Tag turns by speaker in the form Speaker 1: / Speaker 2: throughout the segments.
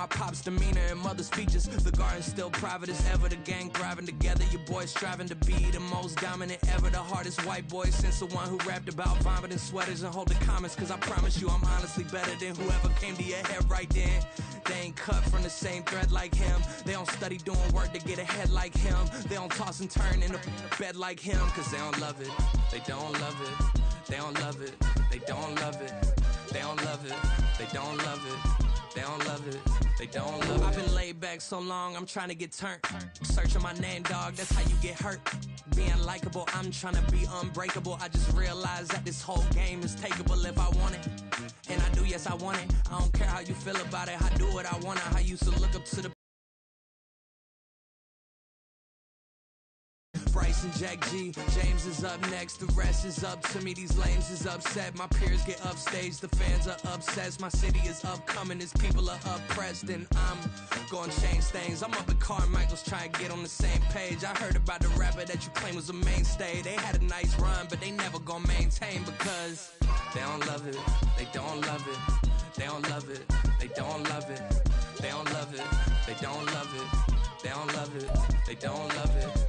Speaker 1: pop's demeanor and mother speeches. The garden's still private as ever. The gang thriving together. Your boys striving to be the most dominant ever. The hardest white boy since the one who rapped about vomiting sweaters and holding comments. Cause I promise you I'm honestly better than whoever came to your head right then. They ain't cut from the same thread like him. They don't study doing work to get ahead like him. They don't toss and turn in the bed like him. Cause they don't love it. They don't love it. They don't love it. They don't love it. They don't love it. They don't love it. They don't love it. They don't love it. I've been laid back so long, I'm trying to get turned. Searching my name, dog, that's how you get hurt. Being likable, I'm trying to be unbreakable. I just realized that this whole game is takeable if I want it. And I do, yes, I want it. I don't care how you feel about it. I do what I want. I used to look up to the Bryce and Jack G. James is up next, the rest is up to me. These lames is upset, my peers get upstaged. The fans are obsessed, my city is upcoming. These people are oppressed, and I'm gonna change things. I'm up at Carmichael's trying to get on the same page. I heard about the rapper that you claim was a mainstay. They had a nice run, but they never gonna maintain because they don't love it, they don't love it, they don't love it, they don't love it, they don't love it, they don't love it, they don't love it, they don't love it.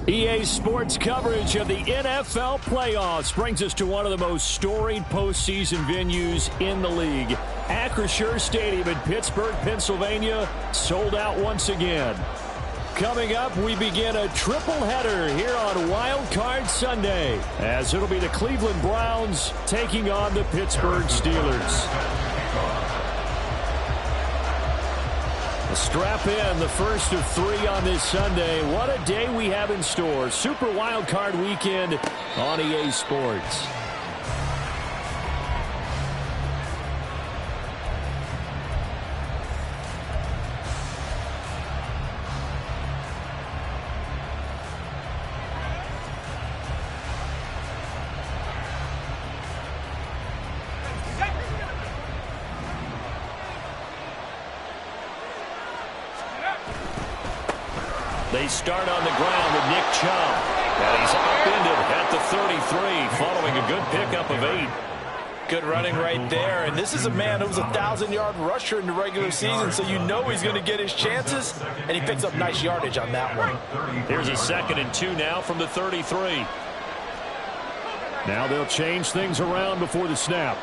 Speaker 2: EA Sports coverage of the NFL playoffs brings us to one of the most storied postseason venues in the league. Acrisure Stadium in Pittsburgh, Pennsylvania, sold out once again. Coming up, we begin a triple header here on Wild Card Sunday, as it'll be the Cleveland Browns taking on the Pittsburgh Steelers. Strap in, the first of 3 on this Sunday. What a day we have in store. Super Wild Card Weekend on EA Sports. They start on the ground with Nick Chubb. And he's upended at the 33 following a good pickup of 8.
Speaker 3: Good running right there. And this is a man who was a 1,000-yard rusher in the regular season, so you know he's going to get his chances. And he picks up nice yardage on that one.
Speaker 2: Here's a 2nd and 2 now from the 33. Now they'll change things around before the snap.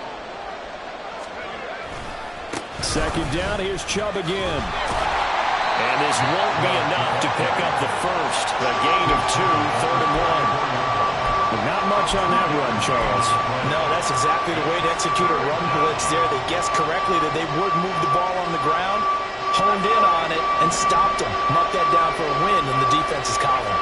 Speaker 2: 2nd down, here's Chubb again. And this won't be enough to pick up the first. A gain of 2, 3rd and 1. But not much on that run, Charles.
Speaker 3: No, that's exactly the way to execute a run blitz there. They guessed correctly that they would move the ball on the ground, honed in on it, and stopped them. Mark that down for a win in the defense's column.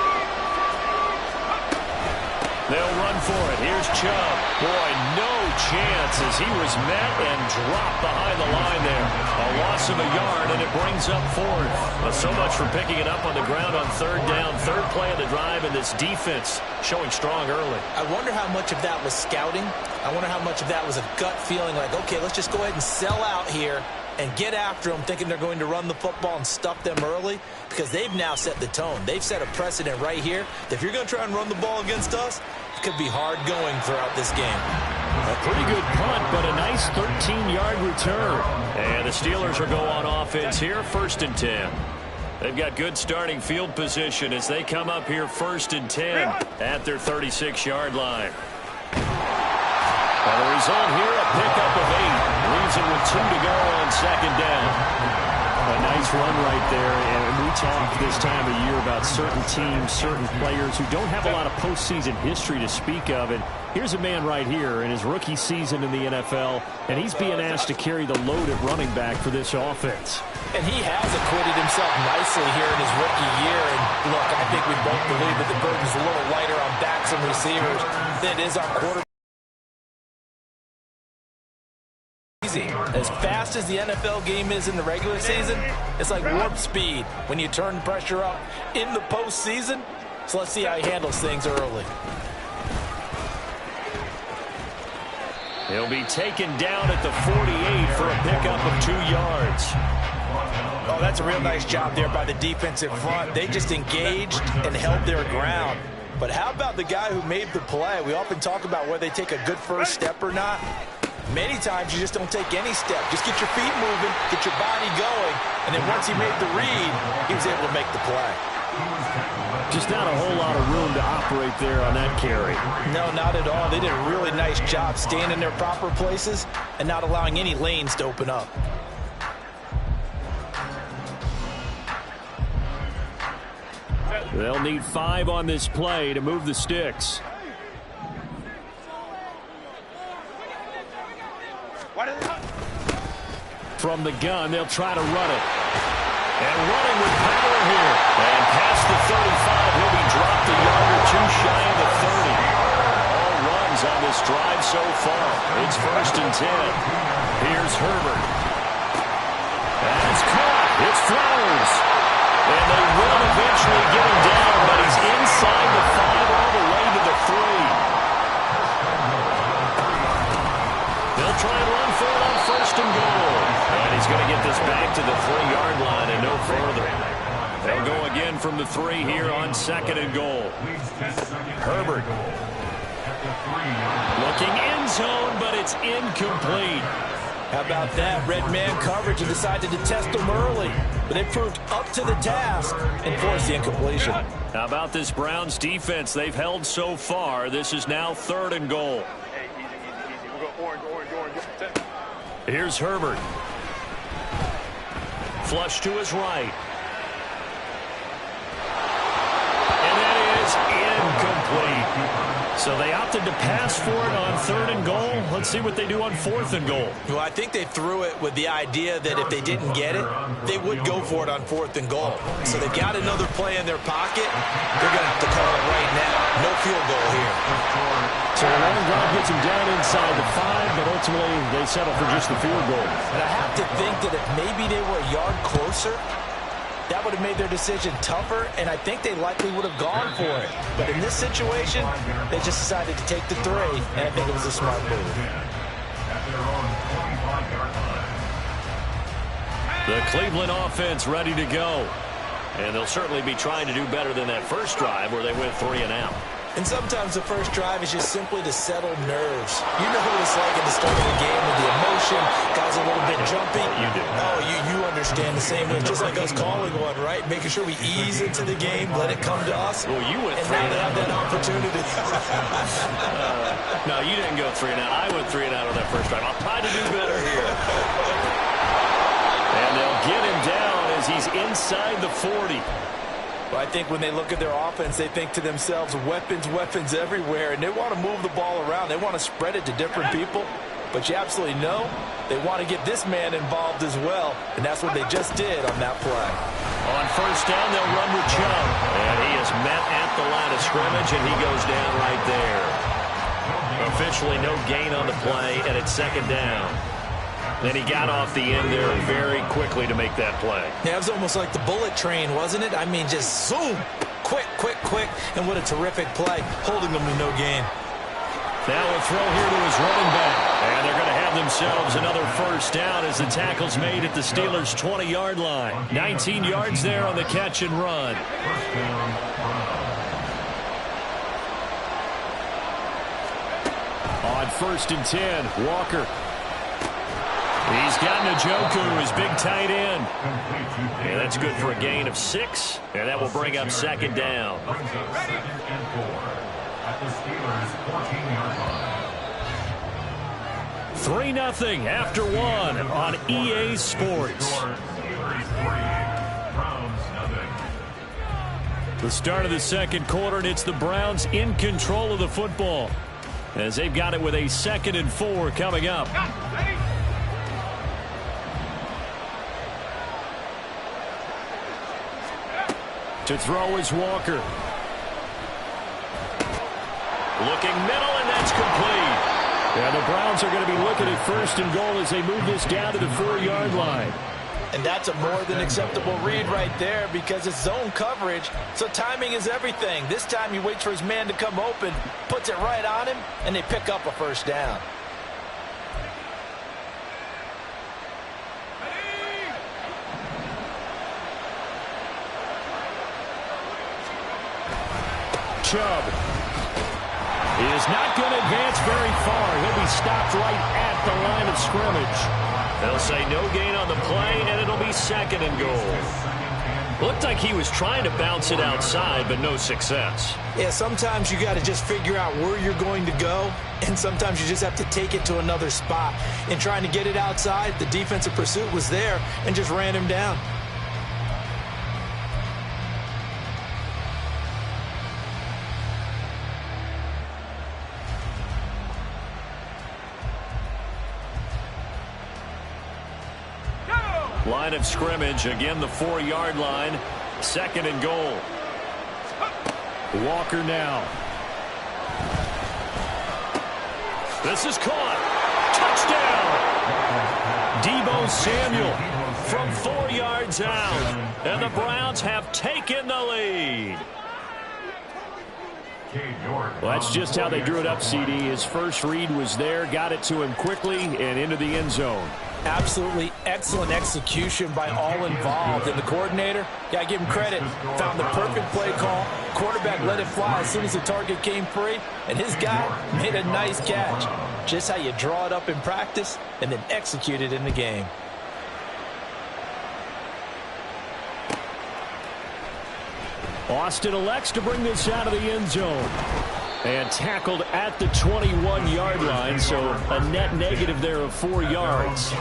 Speaker 2: They'll run for it. Here's Chubb. Boy, no chance as he was met and dropped behind the line there. A loss of a yard, and it brings up 4th. But so much for picking it up on the ground on 3rd down. 3rd play of the drive, and this defense showing strong early.
Speaker 3: I wonder how much of that was scouting. I wonder how much of that was a gut feeling like, okay, let's just go ahead and sell out here and get after them, thinking they're going to run the football and stuff them early, because they've now set the tone. They've set a precedent right here. If you're going to try and run the ball against us, it could be hard going throughout this game.
Speaker 2: A pretty good punt, but a nice 13-yard return. And the Steelers will go on offense here, 1st and 10. They've got good starting field position as they come up here 1st and 10 at their 36-yard line. And the result here, a pickup of 8. Leaves it with 2 to go on 2nd down. A nice run right there, and we talk this time of year about certain teams, certain players who don't have a lot of postseason history to speak of. And here's a man right here in his rookie season in the NFL, and he's being asked to carry the load at running back for this offense.
Speaker 3: And he has acquitted himself nicely here in his rookie year. And look, I think we both believe that the burden's a little lighter on backs and receivers than it is on quarterbacks. As fast as the NFL game is in the regular season, it's like warp speed when you turn the pressure up in the postseason. So let's see how he handles things early.
Speaker 2: He'll be taken down at the 48 for a pickup of 2 yards.
Speaker 3: Oh, that's a real nice job there by the defensive front. They just engaged and held their ground. But how about the guy who made the play? We often talk about whether they take a good first step or not. Many times you just don't take any step. Just get your feet moving, get your body going, and then once he made the read, he was able to make the play.
Speaker 2: Just not a whole lot of room to operate there on that carry.
Speaker 3: No, not at all. They did a really nice job staying in their proper places and not allowing any lanes to open up.
Speaker 2: They'll need 5 on this play to move the sticks. From the gun, they'll try to run it. And running with power here. And past the 35, he'll be dropped a yard or 2 shy of the 30. All runs on this drive so far. It's 1st and 10. Here's Herbert. That's caught. It's Flowers. And they will eventually get him down, but he's inside the 5 all the way to the 3. They'll try and run for it on 1st and goal. And he's going to get this back to the 3-yard line and no further. They'll go again from the 3 here on 2nd and goal. Herbert. Looking end zone, but it's incomplete.
Speaker 3: How about that? Red man coverage and decided to test them early. But they proved up to the task and forced the incompletion.
Speaker 2: How about this Browns defense they've held so far? This is now 3rd and goal.
Speaker 4: We'll go orange.
Speaker 2: Here's Herbert. Flush to his right. And that is incomplete. So they opted to pass for it on 3rd and goal. Let's see what they do on 4th and goal.
Speaker 3: Well, I think they threw it with the idea that if they didn't get it, they would go for it on 4th and goal. So they've got another play in their pocket. They're going to have to call it right now. No field goal here.
Speaker 2: So the long drive gets them down inside the 5, but ultimately they settle for just the field goal.
Speaker 3: And I have to think that if maybe they were a yard closer, that would have made their decision tougher, and I think they likely would have gone for it. But in this situation, they just decided to take the 3, and I think it was a smart move.
Speaker 2: The Cleveland offense ready to go. And they'll certainly be trying to do better than that first drive where they went 3 and out.
Speaker 3: And sometimes the first drive is just simply to settle nerves. You know what it's like at the start of the game with the emotion, guys a little bit jumpy.
Speaker 2: You do.
Speaker 3: Oh, you understand the same way. Just like us calling one, right? Making sure we ease into the game, let it come to us.
Speaker 2: Well, you went
Speaker 3: and
Speaker 2: 3 and
Speaker 3: now
Speaker 2: out.
Speaker 3: they have that opportunity.
Speaker 2: No, you didn't go 3 and out. I went 3 and out on that first drive. I'll try to do better here. And they'll get him down as he's inside the 40.
Speaker 3: Well, I think when they look at their offense, they think to themselves, weapons everywhere, and they want to move the ball around. They want to spread it to different people, but you absolutely know they want to get this man involved as well, and that's what they just did on that play.
Speaker 2: On 1st down, they'll run with Chubb, and he is met at the line of scrimmage, and he goes down right there. Officially no gain on the play, and it's 2nd down. Then he got off the end there very quickly to make that play.
Speaker 3: Yeah, it was almost like the bullet train, wasn't it? I mean, just zoom, quick, and what a terrific play, holding them to no gain.
Speaker 2: Now a throw here to his running back. And they're going to have themselves another 1st down as the tackle's made at the Steelers' 20-yard line. 19 yards there on the catch and run. On 1st and 10, Walker. He's got Njoku, his big tight end. And that's good for a gain of 6. And that will bring up 2nd down. 3-0 after 1 on EA Sports. The start of the 2nd quarter, and it's the Browns in control of the football as they've got it with a 2nd and 4 coming up. To throw is Walker. Looking middle, and that's complete. Yeah, the Browns are going to be looking at 1st and goal as they move this down to the 4-yard line.
Speaker 3: And that's a more than acceptable read right there because it's zone coverage, so timing is everything. This time he waits for his man to come open, puts it right on him, and they pick up a 1st down.
Speaker 2: Chubb. He is not going to advance very far. He'll be stopped right at the line of scrimmage. They'll say no gain on the play, and it'll be 2nd and goal. Looked like he was trying to bounce it outside, but no success.
Speaker 3: Yeah, sometimes you got to just figure out where you're going to go, and sometimes you just have to take it to another spot. In trying to get it outside, the defensive pursuit was there and just ran him down.
Speaker 2: Line of scrimmage, again the 4-yard line. 2nd and goal. Walker now. This is caught. Touchdown! Deebo Samuel from 4 yards out. And the Browns have taken the lead. Well, that's just how they drew it up, CD. His first read was there, got it to him quickly, and into the end zone.
Speaker 3: Absolutely excellent execution by all involved. And the coordinator, got to give him credit, found the perfect play call. Quarterback let it fly as soon as the target came free, and his guy made a nice catch. Just how you draw it up in practice and then execute it in the game.
Speaker 2: Austin elects to bring this out of the end zone. And tackled at the 21-yard line, so a net negative there of 4 yards.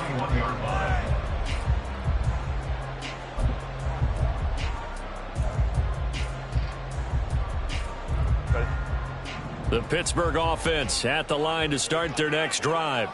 Speaker 2: The Pittsburgh offense at the line to start their next drive.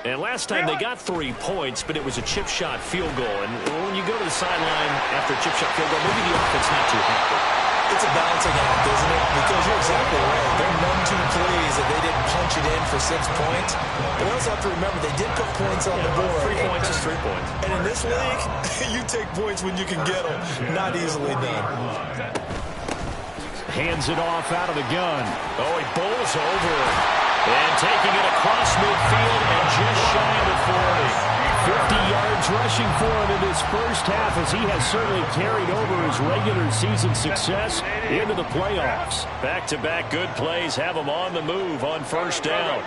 Speaker 2: And last time they got 3 points, but it was a chip shot field goal. And when you go to the sideline after a chip shot field goal, maybe the offense not too happy.
Speaker 3: It's a balancing act, isn't it? Because you're exactly right. They're none too pleased that they didn't punch it in for 6 points. But we also have to remember they did put points on the board.
Speaker 2: 3 points is 3 points.
Speaker 3: And in this league, you take points when you can get them. Not easily done.
Speaker 2: Hands it off out of the gun. Oh, he bowls over it. And taking it across midfield and just shy of the 40. 50 yards rushing for him in this first half, as he has certainly carried over his regular season success into the playoffs. Back-to-back good plays have him on the move on first down.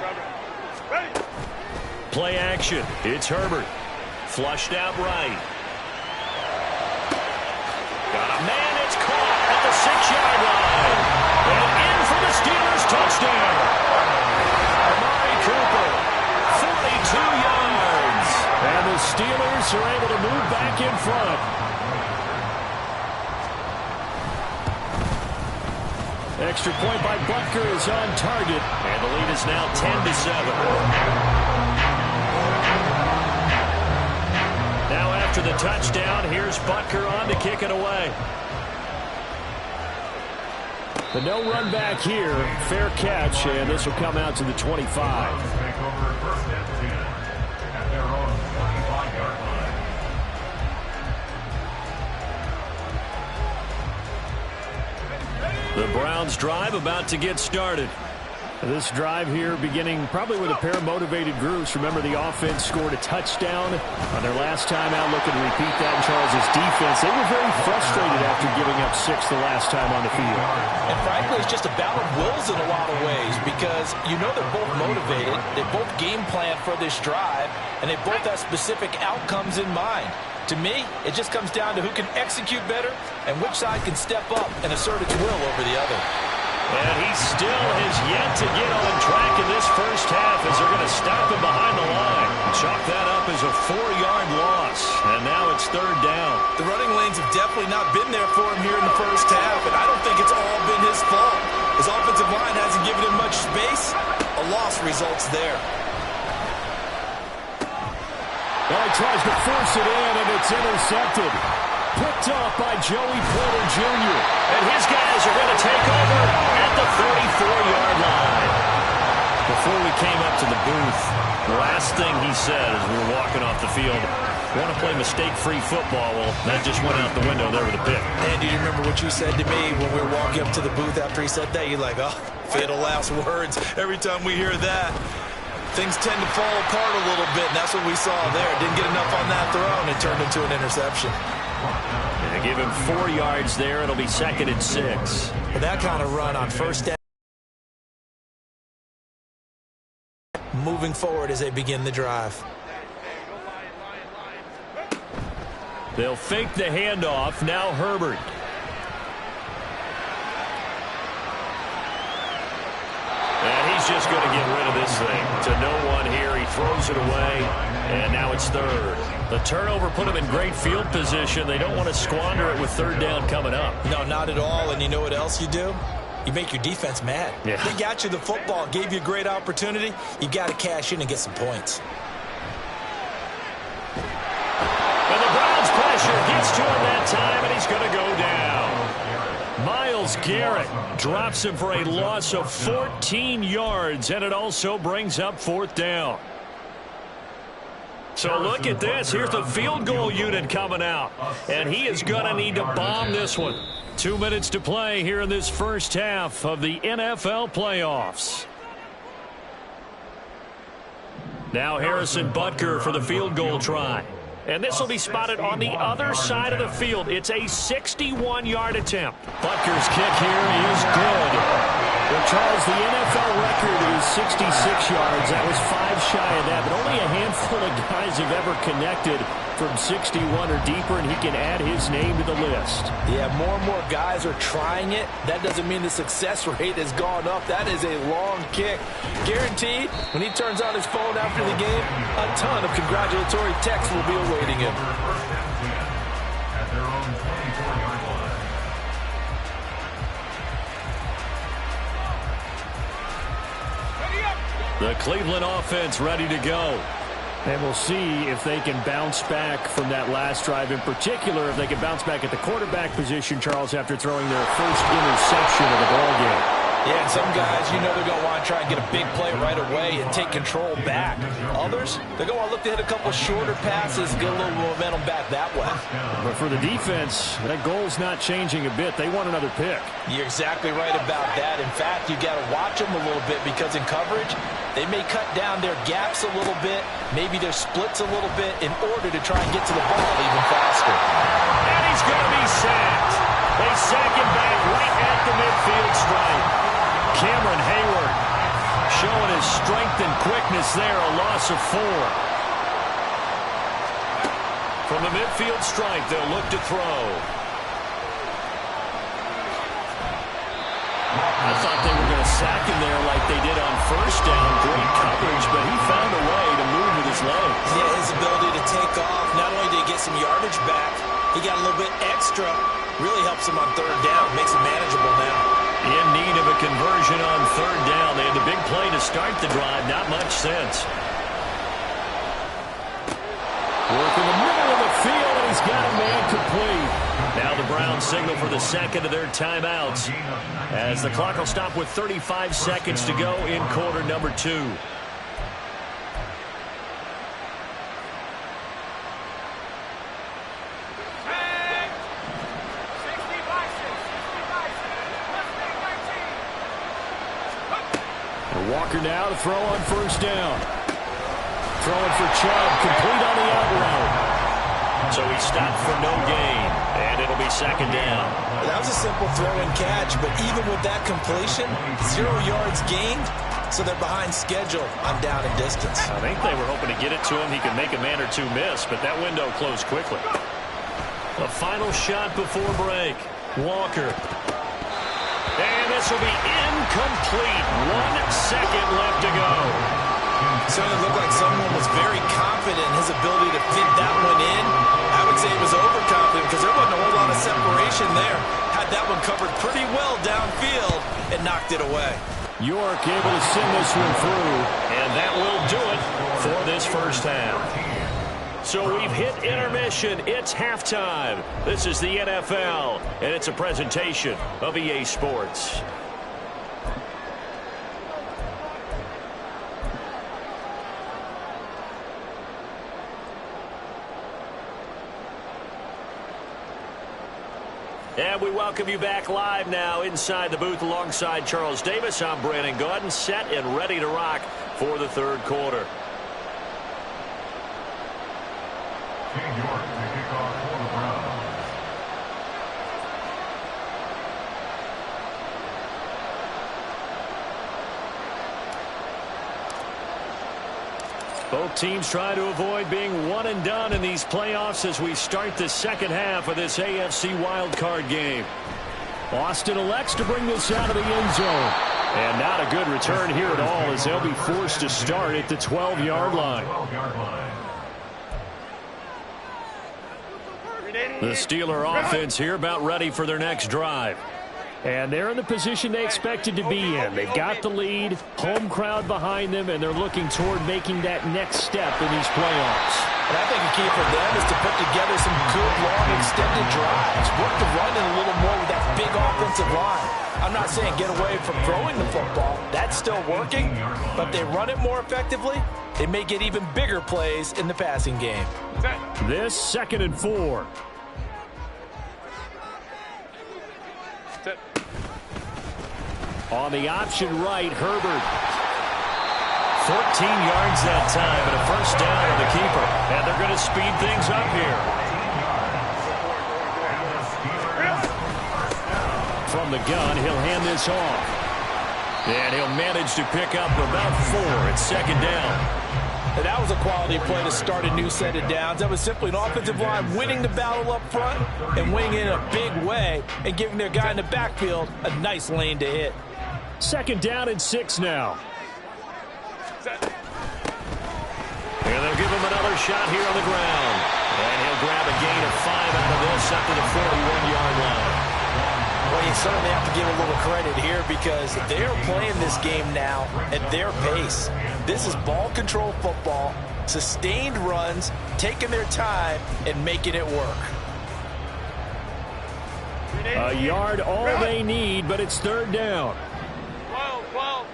Speaker 2: Play action. It's Herbert. Flushed out right. Got a man. It's caught at the 6-yard line. And in for the Steelers touchdown. Amari Cooper, 42 yards. And the Steelers are able to move back in front. Extra point by Butker is on target. And the lead is now 10-7. Now after the touchdown, here's Butker on to kick it away. But no run back here. Fair catch, and this will come out to the 25. The Browns drive about to get started. This drive here beginning probably with a pair of motivated groups. Remember, the offense scored a touchdown on their last time out. Looking to repeat that in Charles's defense. They were very frustrated after giving up 6 the last time on the field.
Speaker 3: And frankly, it's just a battle of wills in a lot of ways, because you know they're both motivated. They both game plan for this drive, and they both have specific outcomes in mind. To me, it just comes down to who can execute better and which side can step up and assert its will over the other.
Speaker 2: And he still has yet to get on track in this first half, as they're going to stop him behind the line. Chalk that up as a 4-yard loss, and now it's 3rd down.
Speaker 3: The running lanes have definitely not been there for him here in the first half, and I don't think it's all been his fault. His offensive line hasn't given him much space. A loss results there.
Speaker 2: Well, he tries to force it in, and it's intercepted. Picked off by Joey Porter Jr. And his guys are going to take over at the 44-yard line. Before we came up to the booth, the last thing he said as we were walking off the field, want to play mistake-free football. Well, that just went out the window there with a pick.
Speaker 3: And do you remember what you said to me when we were walking up to the booth after he said that? You're like, oh, fatal last words. Every time we hear that, things tend to fall apart a little bit, and that's what we saw there. Didn't get enough on that throw, and it turned into an interception.
Speaker 2: And They give him 4 yards there. It'll be 2nd and 6.
Speaker 3: With that kind of run on first down, moving forward as they begin the drive.
Speaker 2: They'll fake the handoff. Now Herbert. And he's just going to get rid of this thing to no one here. He throws it away, and now it's 3rd. The turnover put him in great field position. They don't want to squander it with 3rd down coming up.
Speaker 3: No, not at all. And you know what else you do? You make your defense mad.
Speaker 2: Yeah.
Speaker 3: They got you the football, gave you a great opportunity. You got to cash in and get some points.
Speaker 2: And the Browns pressure gets to him that time, and he's going to go down. Myles Garrett drops him for a loss of 14 yards, and it also brings up 4th down. So look at this. Here's the field goal unit coming out, and he is going to need to bomb this one. 2 minutes to play here in this first half of the NFL playoffs. Now Harrison Butker for the field goal try. And this will be spotted on the other side of the field. It's a 61-yard attempt. Butker's kick here is good. Well, Charles, the NFL record is 66 yards. That was 5 shy of that, but only a handful of guys have ever connected from 61 or deeper, and he can add his name to the list.
Speaker 3: Yeah, more and more guys are trying it. That doesn't mean the success rate has gone up. That is a long kick. Guaranteed, when he turns on his phone after the game, a ton of congratulatory texts will be awaiting him.
Speaker 2: The Cleveland offense ready to go. And we'll see if they can bounce back from that last drive. In particular, if they can bounce back at the quarterback position, Charles, after throwing their first interception of the ballgame.
Speaker 3: Yeah, and some guys, you know they're going to want to try and get a big play right away and take control back. Others, they're going to look to hit a couple shorter passes, get a little momentum back that way.
Speaker 2: But for the defense, that goal's not changing a bit. They want another pick.
Speaker 3: You're exactly right about that. In fact, you got to watch them a little bit because in coverage, they may cut down their gaps a little bit, maybe their splits a little bit in order to try and get to the ball even faster.
Speaker 2: And he's going to be sacked. They sack him back right at the midfield stripe. Cameron Hayward showing his strength and quickness there, a loss of 4. From the midfield stripe, they'll look to throw. I thought they were going to sack him there like they did on first down. Great coverage, but he found a way to move with his legs.
Speaker 3: Yeah, his ability to take off, not only did he get some yardage back, he got a little bit extra. Really helps him on 3rd down, makes it manageable now.
Speaker 2: In need of a conversion on 3rd down. They had the big play to start the drive. Not much sense. Work in the middle of the field, and he's got a man complete. Now the Browns signal for the second of their timeouts, as the clock will stop with 35 seconds to go in quarter number 2. Walker now to throw on first down. Throwing for Chubb, complete on the out route. So he stopped for no gain, and it'll be 2nd down.
Speaker 3: That was a simple throw and catch, but even with that completion, 0 yards gained, so they're behind schedule on down and distance.
Speaker 2: I think they were hoping to get it to him. He could make a man or two miss, but that window closed quickly. A final shot before break. Walker. And this will be incomplete. 1 second left to go.
Speaker 3: Certainly looked like someone was very confident in his ability to fit that one in. I would say he was overconfident because there wasn't a whole lot of separation there. Had that one covered pretty well downfield and knocked it away.
Speaker 2: York able to send this one through. And that will do it for this first half. So we've hit intermission. It's halftime. This is the NFL, and it's a presentation of EA Sports. And we welcome you back live now inside the booth alongside Charles Davis. I'm Brandon Gaudin, set and ready to rock for the 3rd quarter. Both teams try to avoid being one and done in these playoffs as we start the second half of this AFC wildcard game. Austin elects to bring this out of the end zone. And not a good return here at all as they'll be forced to start at the 12-yard line. The Steeler offense here about ready for their next drive. And they're in the position they expected to be in. They've got the lead, home crowd behind them, and they're looking toward making that next step in these playoffs.
Speaker 3: And I think the key for them is to put together some good, long, extended drives. Work the run in a little more with that big offensive line. I'm not saying get away from throwing the football. That's still working. But they run it more effectively, they may get even bigger plays in the passing game.
Speaker 2: This 2nd and 4. On the option right, Herbert. 14 yards that time and a first down on the keeper. And they're going to speed things up here. From the gun, he'll hand this off. And he'll manage to pick up about 4 at 2nd down.
Speaker 3: And that was a quality play to start a new set of downs. That was simply an offensive line winning the battle up front and winning it in a big way and giving their guy in the backfield a nice lane to hit.
Speaker 2: 2nd down and 6 now. And they'll give him another shot here on the ground. And he'll grab a gain of 5 out of this up to the 41-yard line.
Speaker 3: Well, you certainly have to give a little credit here because they are playing this game now at their pace. This is ball control football, sustained runs, taking their time, and making it work.
Speaker 2: A yard all they need, but it's 3rd down.
Speaker 4: 12.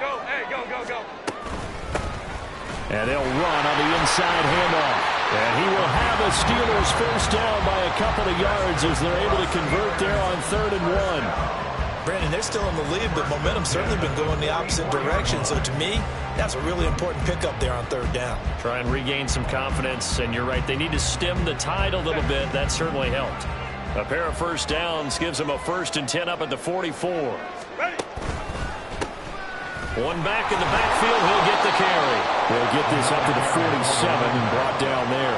Speaker 4: Go, hey, go.
Speaker 2: And they'll run on the inside handoff. And he will have the Steelers first down by a couple of yards as they're able to convert there on 3rd and 1.
Speaker 3: Brandon, they're still in the lead, but momentum's certainly been going the opposite direction. So to me, that's a really important pickup there on 3rd down.
Speaker 2: Try and regain some confidence, and you're right, they need to stem the tide a little bit. That certainly helped. A pair of first downs gives them a 1st and 10 up at the 44. One back in the backfield, he'll get the carry. He'll get this up to the 47 and brought down there.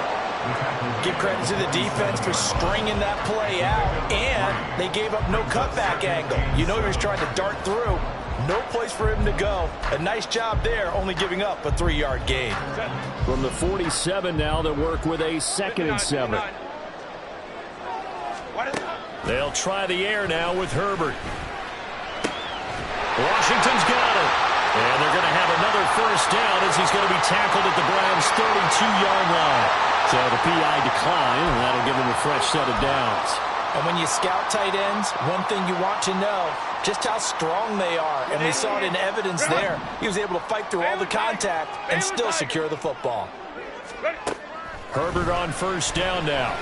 Speaker 3: Give credit to the defense for stringing that play out, and they gave up no cutback angle. You know he was trying to dart through. No place for him to go. A nice job there, only giving up a 3-yard gain.
Speaker 2: From the 47 now, they'll work with a 2nd and 7. They'll try the air now with Herbert. Washington's got it. And they're going to have another first down as he's going to be tackled at the Browns' 32-yard line. So the PI decline, and that'll give him a fresh set of downs.
Speaker 3: And when you scout tight ends, one thing you want to know, just how strong they are. And we saw it in evidence there. He was able to fight through all the contact and still secure the football.
Speaker 2: Herbert on first down now.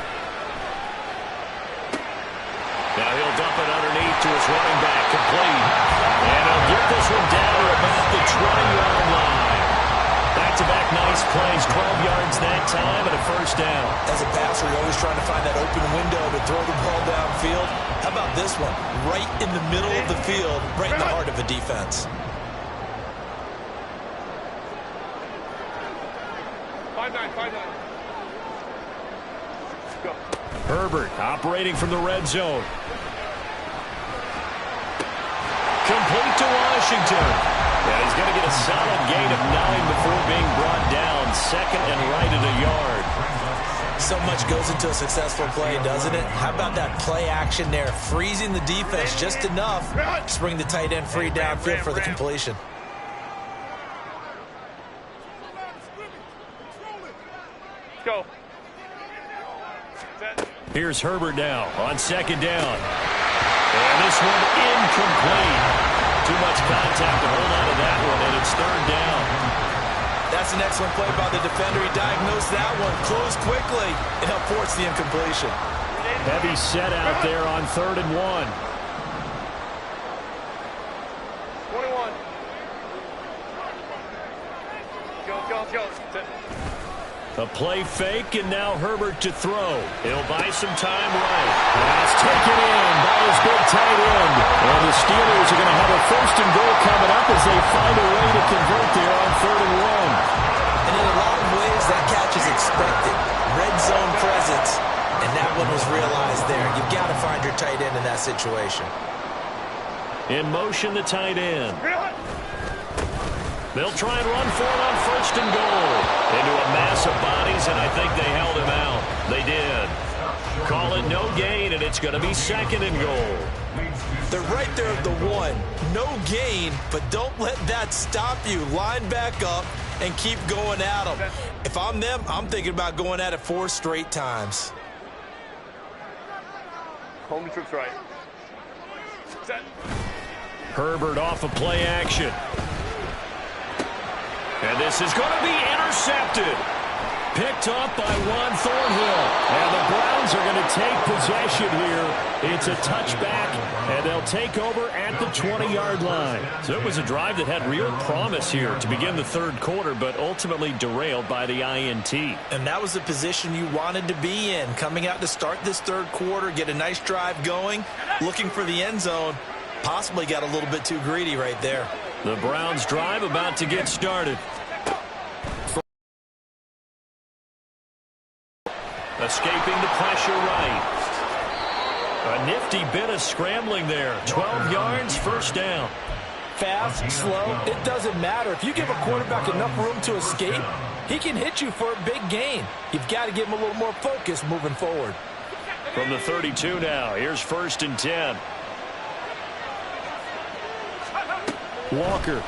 Speaker 2: Now he'll dump it underneath to his running back, complete. And he'll get this one down to about the 20-yard line. Back-to-back nice plays, 12 yards that time and a first down.
Speaker 3: As a passer, you're always trying to find that open window to throw the ball downfield. How about this one? Right in the middle of the field, right in the heart of a defense.
Speaker 4: 5-9. Go.
Speaker 2: Herbert operating from the red zone. Complete to Washington. Yeah, he's going to get a solid gain of 9 before being brought down. 2nd and right at a yard.
Speaker 3: So much goes into a successful play, doesn't it? How about that play action there? Freezing the defense just enough to bring the tight end free downfield for the completion.
Speaker 4: Go.
Speaker 2: Here's Herbert now on 2nd down. And this one incomplete. Too much contact to hold on to that one, and it's 3rd down.
Speaker 3: That's an excellent play by the defender. He diagnosed that one, closed quickly, and helped force the incompletion.
Speaker 2: Heavy set out there on 3rd and 1.
Speaker 4: 21. Go.
Speaker 2: A play fake, and now Herbert to throw. He'll buy some time right. That's taken in by his big tight end. And the Steelers are going to have a 1st and goal coming up as they find a way to convert there on 3rd and 1.
Speaker 3: that situation.
Speaker 2: In motion, the tight end. They'll try and run for it on first and goal. Into a mass of bodies, and I think they held him out. They did. Call it no gain, and it's going to be second and goal.
Speaker 3: They're right there at the one. No gain, but don't let that stop you. Line back up and keep going at them. If I'm them, I'm thinking about going at it 4 straight times.
Speaker 4: Home trips right. Set.
Speaker 2: Herbert off of play action. And this is going to be intercepted. Picked up by Juan Thornhill. And the Browns are going to take possession here. It's a touchback, and they'll take over at the 20-yard line. So it was a drive that had real promise here to begin the third quarter, but ultimately derailed by the INT.
Speaker 3: And that was the position you wanted to be in. Coming out to start this third quarter, get a nice drive going, looking for the end zone. Possibly got a little bit too greedy right there.
Speaker 2: The Browns drive about to get started. Escaping the pressure right. A nifty bit of scrambling there. 12 yards, first down.
Speaker 3: Fast, slow, it doesn't matter. If you give a quarterback enough room to escape, he can hit you for a big gain. You've got to give him a little more focus moving forward.
Speaker 2: From the 32 now, here's first and 10. Walker.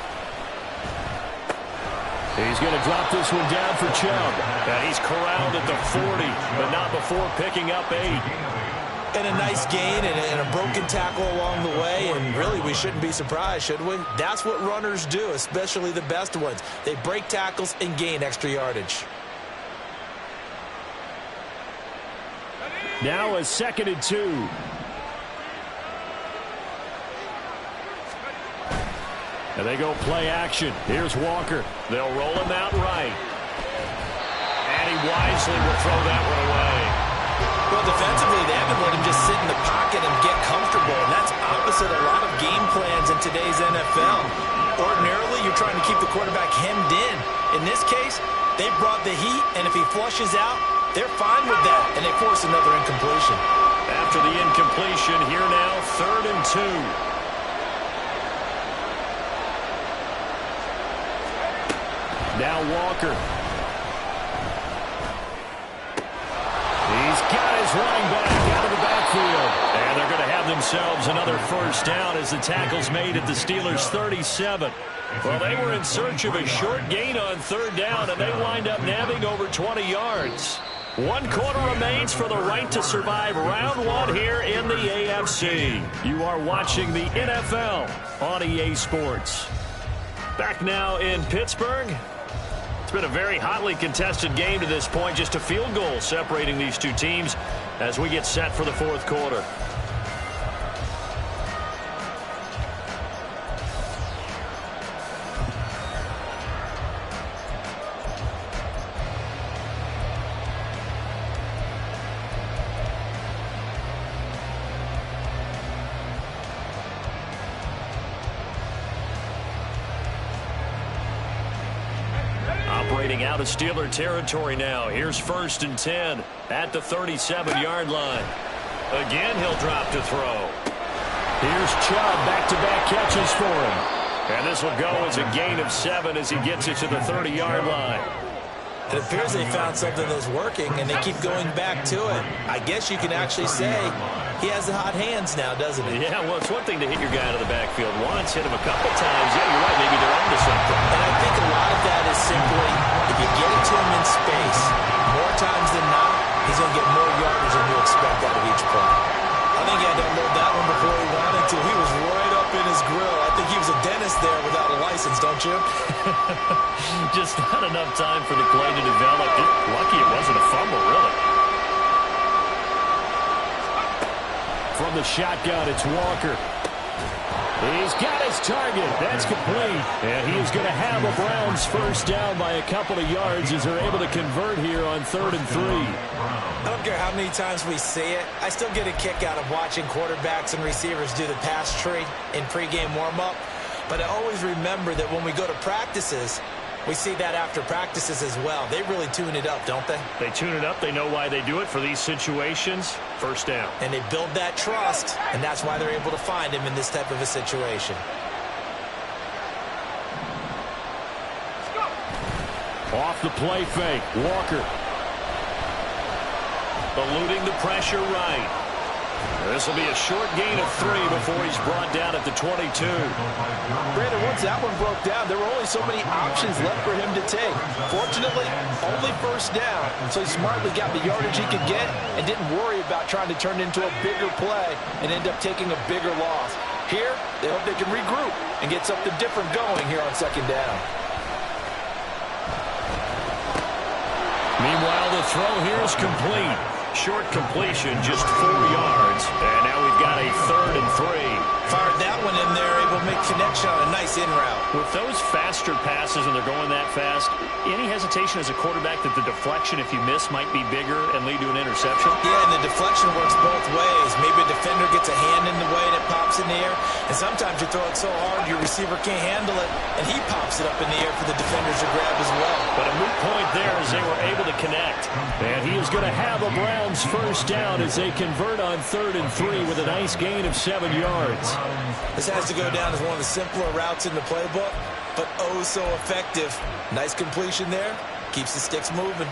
Speaker 2: He's going to drop this one down for Chubb. And he's corralled at the 40, but not before picking up 8.
Speaker 3: And a nice gain and a broken tackle along the way. And really, we shouldn't be surprised, should we? That's what runners do, especially the best ones. They break tackles and gain extra yardage.
Speaker 2: Now a second and 2. And they go play action. Here's Walker. They'll roll him out right. And he wisely will throw that one away.
Speaker 3: Well, defensively, they haven't let him just sit in the pocket and get comfortable. And that's opposite a lot of game plans in today's NFL. Ordinarily, you're trying to keep the quarterback hemmed in. In this case, they brought the heat, and if he flushes out, they're fine with that. And they force another incompletion.
Speaker 2: After the incompletion, here now, third and 2. Now Walker. He's got his running back out of the backfield. And they're going to have themselves another first down as the tackle's made at the Steelers' 37. Well, they were in search of a short gain on third down, and they wind up nabbing over 20 yards. 1 quarter remains for the right to survive round 1 here in the AFC. You are watching the NFL on EA Sports. Back now in Pittsburgh. It's been a very hotly contested game to this point. Just a field goal separating these two teams as we get set for the fourth quarter. Operating out of Steeler territory now. Here's first and 10 at the 37-yard line. Again, he'll drop to throw. Here's Chubb, back-to-back catches for him. And this will go as a gain of 7 as he gets it to the 30-yard line.
Speaker 3: It appears they found something that's working, and they keep going back to it. I guess you can actually say he has the hot hands now, doesn't he?
Speaker 2: Yeah, well, it's one thing to hit your guy out of the backfield once, hit him a couple times. Yeah, you're right. Maybe they're onto something.
Speaker 3: And I think a lot of that is simply, if you get it to him in space, more times than not, he's going to get more yardage than you expect out of each play. I think he had to unload that one before he wanted to. He was right up in his grill. I think he was a dentist there without a license, don't you?
Speaker 2: Just not enough time for the play to develop. Lucky it wasn't a fumble, really. From the shotgun, it's Walker. He's got his target. That's complete. And he is going to have a Browns first down by a couple of yards as they're able to convert here on 3rd and 3.
Speaker 3: I don't care how many times we see it. I still get a kick out of watching quarterbacks and receivers do the pass tree in pregame warm-up. But I always remember that when we go to practices, We see that after practices as well. They really tune it up, don't they?
Speaker 2: They tune it up. They know why they do it for these situations. First down.
Speaker 3: And they build that trust, and that's why they're able to find him in this type of a situation.
Speaker 2: Off the play fake. Walker. Eluding the pressure right. This will be a short gain of 3 before he's brought down at the 22.
Speaker 3: Brandon, once that one broke down, there were only so many options left for him to take. Fortunately, only first down, so he smartly got the yardage he could get and didn't worry about trying to turn it into a bigger play and end up taking a bigger loss. Here, they hope they can regroup and get something different going here on second down.
Speaker 2: Meanwhile, the throw here is complete. Short completion, just 4 yards. And now we've got a 3rd and 3.
Speaker 3: Fired that one in there, able to make connection on a nice in route.
Speaker 2: With those faster passes and they're going that fast, any hesitation as a quarterback that the deflection, if you miss, might be bigger and lead to an interception?
Speaker 3: Yeah, and the deflection works both ways. Maybe a defender gets a hand in the way and it pops in the air. And sometimes you throw it so hard your receiver can't handle it, and he pops it up in the air for the defenders to grab as well.
Speaker 2: But a moot point there as they were able to connect. And he is going to have a Browns first down as they convert on 3rd and 3 with a nice gain of 7 yards.
Speaker 3: This has to go down as one of the simpler routes in the playbook, but oh so effective. Nice completion there. Keeps the sticks moving.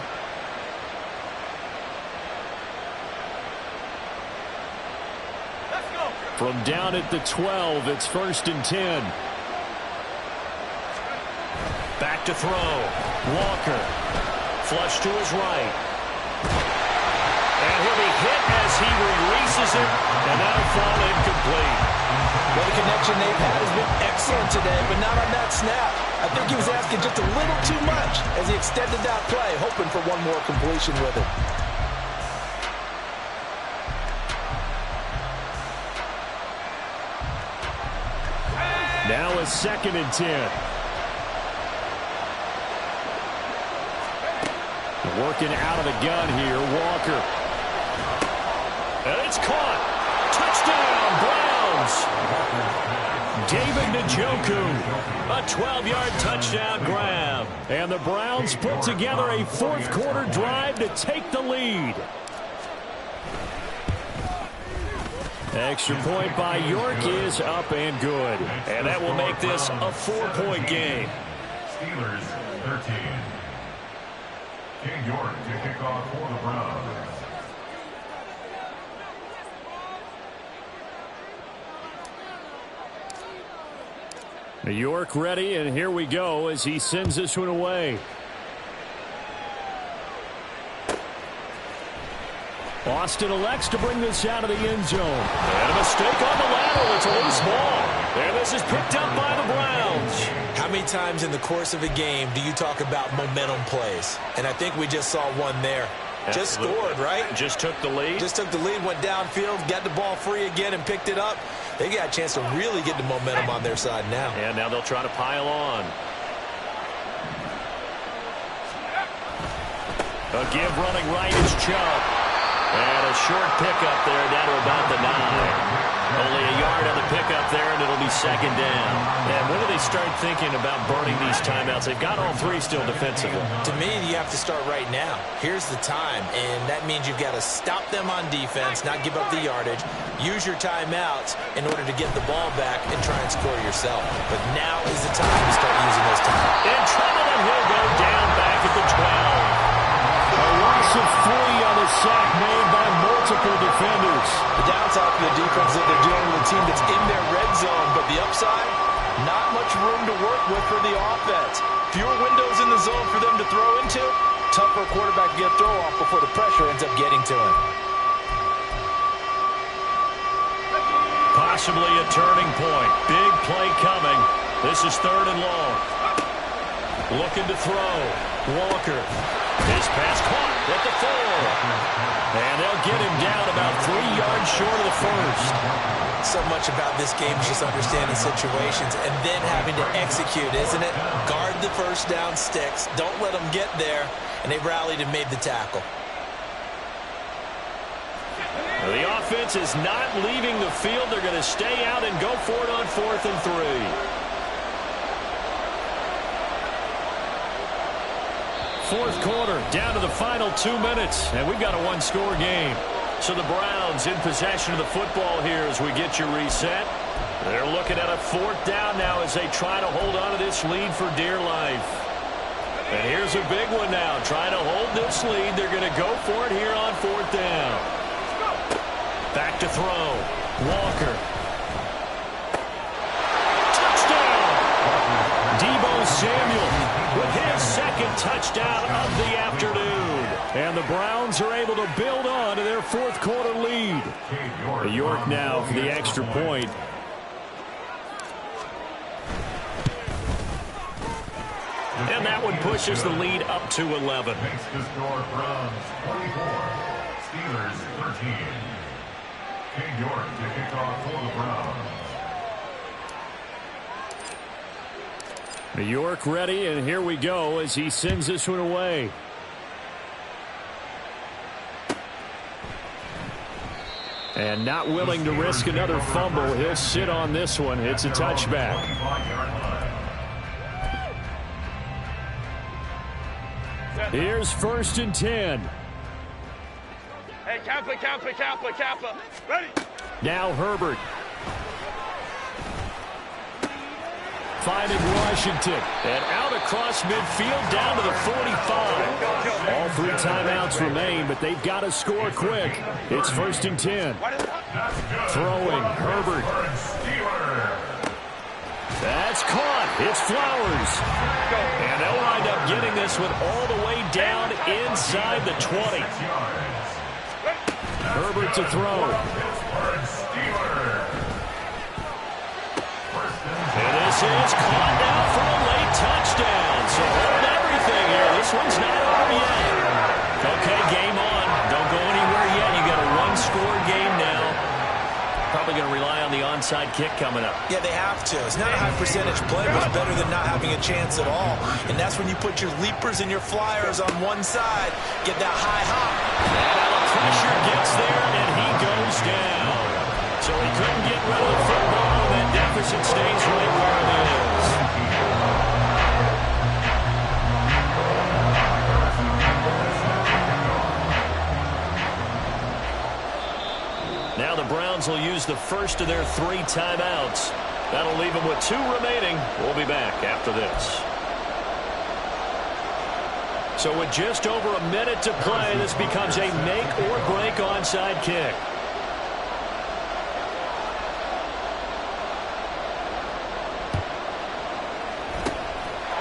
Speaker 2: From down at the 12, it's 1st and 10. Back to throw. Walker. Flush to his right. And he'll be hit as he releases it, and that'll fall incomplete.
Speaker 3: Well, the connection they've had has been excellent today, but not on that snap. I think he was asking just a little too much as he extended that play, hoping for one more completion with it.
Speaker 2: Now a 2nd and 10. Working out of the gun here, Walker. And it's caught. Touchdown, Browns. David Njoku. A 12-yard touchdown grab. And the Browns put together a 4th quarter drive to take the lead. Extra point by York is up and good. And that will make this a 4-point game.
Speaker 5: Steelers 13. King York to kick off for the Browns.
Speaker 2: New York ready, and here we go as he sends this one away. Austin elects to bring this out of the end zone. And a mistake on the lateral. It's a loose ball. And this is picked up by the Browns.
Speaker 3: How many times in the course of a game do you talk about momentum plays? And I think we just saw one there. Just scored, right?
Speaker 2: Just took the lead.
Speaker 3: Just took the lead, went downfield, got the ball free again and picked it up. They got a chance to really get the momentum on their side now.
Speaker 2: And now they'll try to pile on. A give running right is Chubb. And a short pickup there down to about the 9. Only a yard on the pickup there, and it'll be 2nd down. And when do they start thinking about burning these timeouts? They've got all 3 still defensively.
Speaker 3: To me, you have to start right now. Here's the time, and that means you've got to stop them on defense, not give up the yardage, use your timeouts in order to get the ball back and try and score yourself. But now is the time to start using those timeouts.
Speaker 2: In trouble, and he'll go down back at the 12. A loss of 3 on the sack made by multiple defenders.
Speaker 3: The downside for the defense is that they're dealing with a team that's in their red zone, but the upside, not much room to work with for the offense. Fewer windows in the zone for them to throw into. Tougher quarterback to get a throw off before the pressure ends up getting to him.
Speaker 2: Possibly a turning point. Big play coming. This is 3rd and long. Looking to throw. Walker. His pass caught at the 4. And they'll get him down about 3 yards short of the 1st.
Speaker 3: So much about this game is just understanding situations and then having to execute, isn't it? Guard the first down sticks. Don't let them get there. And they rallied and made the tackle.
Speaker 2: The offense is not leaving the field. They're going to stay out and go for it on 4th and 3. fourth quarter, down to the final 2 minutes, and we've got a one-score game. So the Browns in possession of the football here as we get you reset. They're looking at a fourth down now as they try to hold on to this lead for dear life. And here's a big one now. Trying to hold this lead. They're going to go for it here on fourth down. Back to throw. Walker. Touchdown! Deebo Samuel with his second touchdown of the afternoon. And the Browns are able to build on to their fourth quarter lead. York now for the extra point. And that one pushes the lead up to 11.
Speaker 5: Makes the score Browns 24, Steelers 13. King York to kick off for the Browns.
Speaker 2: New York ready, and here we go as he sends this one away. And not willing to risk another fumble. He'll sit on this one. It's a touchback. Here's 1st and 10.
Speaker 4: Hey, Kappa. Ready?
Speaker 2: Now Herbert. Finding Washington. And out across midfield down to the 45. All 3 timeouts remain, but they've got to score quick. It's 1st and 10. Throwing Herbert. That's caught. It's Flowers. And they'll wind up getting this one all the way down inside the 20. Herbert to throw. And this is caught now for a late touchdown. So hold everything here. This one's not over yet. Okay, game on. Don't go anywhere yet. You got a one-score game now. Probably going to rely on the onside kick coming up.
Speaker 3: Yeah, they have to. It's not a high percentage play, but it's better than not having a chance at all. And that's when you put your leapers and your flyers on one side, get that high hop.
Speaker 2: And now the pressure gets there, and he goes down. So he couldn't get rid of the football, and that deficit stays right where it is. Now the Browns will use the first of their 3 timeouts. That'll leave them with 2 remaining. We'll be back after this. So with just over a minute to play, this becomes a make-or-break onside kick.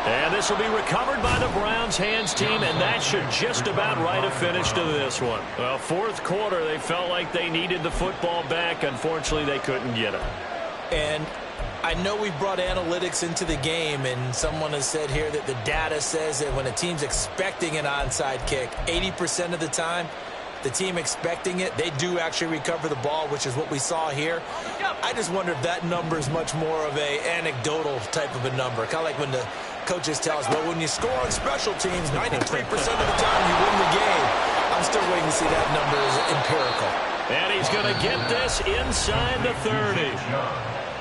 Speaker 2: And this will be recovered by the Browns hands team, and that should just about write a finish to this one. Well, fourth quarter, they felt like they needed the football back. Unfortunately, they couldn't get it.
Speaker 3: And I know we brought analytics into the game, and someone has said here that the data says that when a team's expecting an onside kick, 80% of the time, the team expecting it, they do actually recover the ball, which is what we saw here. I just wonder if that number is much more of a anecdotal type of a number. Kind of like when the coaches tell us, well, when you score on special teams, 93% of the time you win the game. I'm still waiting to see that number is empirical.
Speaker 2: And he's going to get this inside the 30.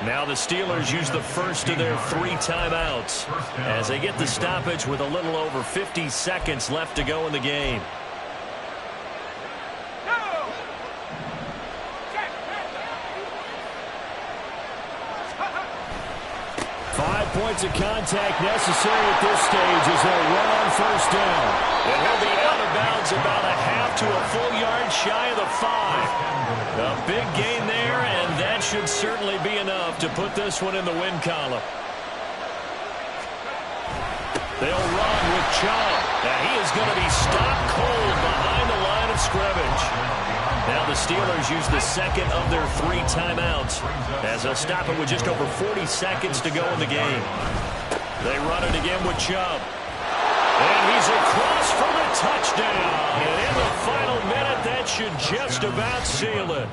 Speaker 2: Now the Steelers use the first of their 3 timeouts as they get the stoppage with a little over 50 seconds left to go in the game. 5 points of contact necessary at this stage as they'll run on first down. And he'll be out of bounds about a half to a full yard shy of the 5. A big gain there, and that should certainly be enough to put this one in the win column. They'll run with Chubb. Now he is going to be stopped cold behind the line of scrimmage. Now the Steelers use the second of their 3 timeouts as they'll stop it with just over 40 seconds to go in the game. They run it again with Chubb. And he's across for the touchdown. And in the final minute, that should just about seal it.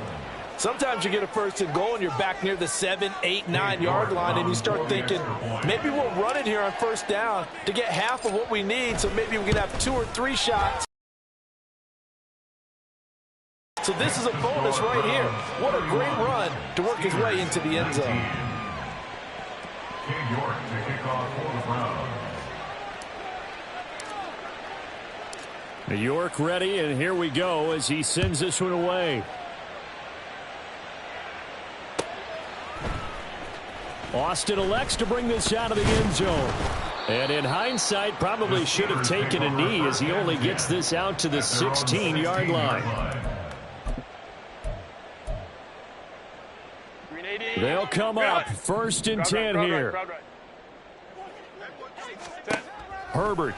Speaker 3: Sometimes you get a first and goal and you're back near the 7, 8, 9 yard line and you start thinking, maybe we'll run it here on first down to get half of what we need, so maybe we can have 2 or 3 shots. So this is a bonus right here. What a great run to work his way into the end zone.
Speaker 5: King York to kick off for the Browns.
Speaker 2: New York ready, and here we go as he sends this one away. Austin elects to bring this out of the end zone. And in hindsight, probably should have taken a knee as he only gets this out to the 16-yard line. They'll come up 1st and 10 here. Herbert.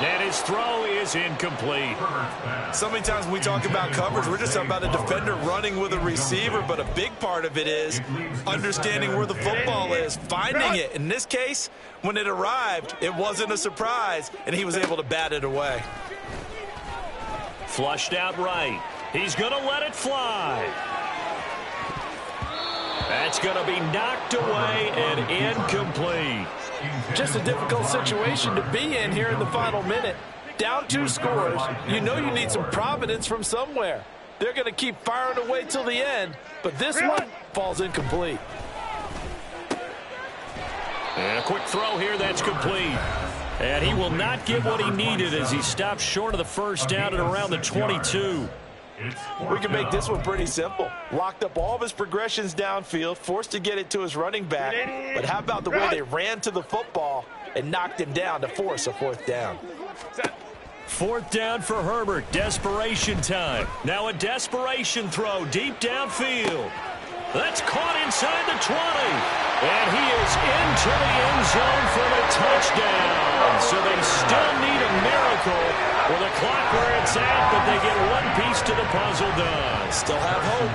Speaker 2: And his throw is incomplete.
Speaker 3: So many times when we talk about coverage, we're just talking about a defender running with a receiver, but a big part of it is understanding where the football is, finding it. In this case, when it arrived, it wasn't a surprise, and he was able to bat it away.
Speaker 2: Flushed out right. He's going to let it fly. That's going to be knocked away and incomplete.
Speaker 6: Just a difficult situation to be in here in the final minute. Down 2 scores. You know you need some providence from somewhere. They're going to keep firing away till the end, but this one falls incomplete.
Speaker 2: And a quick throw here that's complete. And he will not get what he needed as he stops short of the first down at around the 22.
Speaker 6: We can make this one pretty simple. Locked up all of his progressions downfield, forced to get it to his running back. But how about the way they ran to the football and knocked him down to force a 4th down?
Speaker 2: 4th down for Herbert. Desperation time. Now a desperation throw deep downfield. That's caught inside the 20. And he is into the end zone for the touchdown. So they still need a miracle with a clock where it's at, but they get one piece to the puzzle done.
Speaker 3: Still have hope.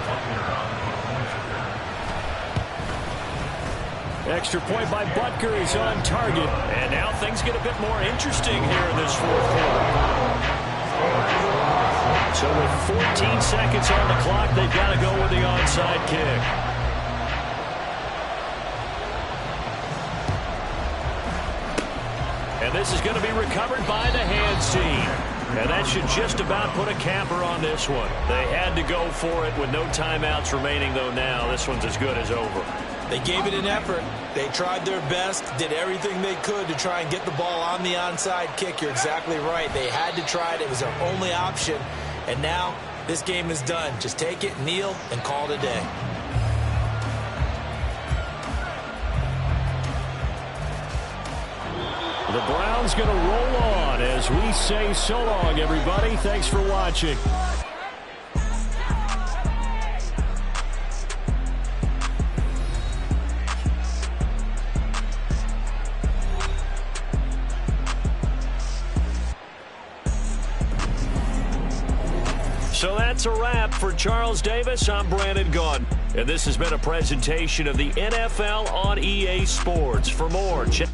Speaker 2: Extra point by Butker is on target. And now things get a bit more interesting here in this 4th quarter. So with 14 seconds on the clock, they've got to go with the onside kick. And this is going to be recovered by the hands team. And that should just about put a capper on this one. They had to go for it with no timeouts remaining, though now this one's as good as over.
Speaker 3: They gave it an effort. They tried their best, did everything they could to try and get the ball on the onside kick. You're exactly right. They had to try it. It was their only option. And now this game is done. Just take it, kneel, and call it a day.
Speaker 2: The Browns going to roll on as we say so long, everybody. Thanks for watching. So that's a wrap for Charles Davis. I'm Brandon Gaudin. And this has been a presentation of the NFL on EA Sports. For more, check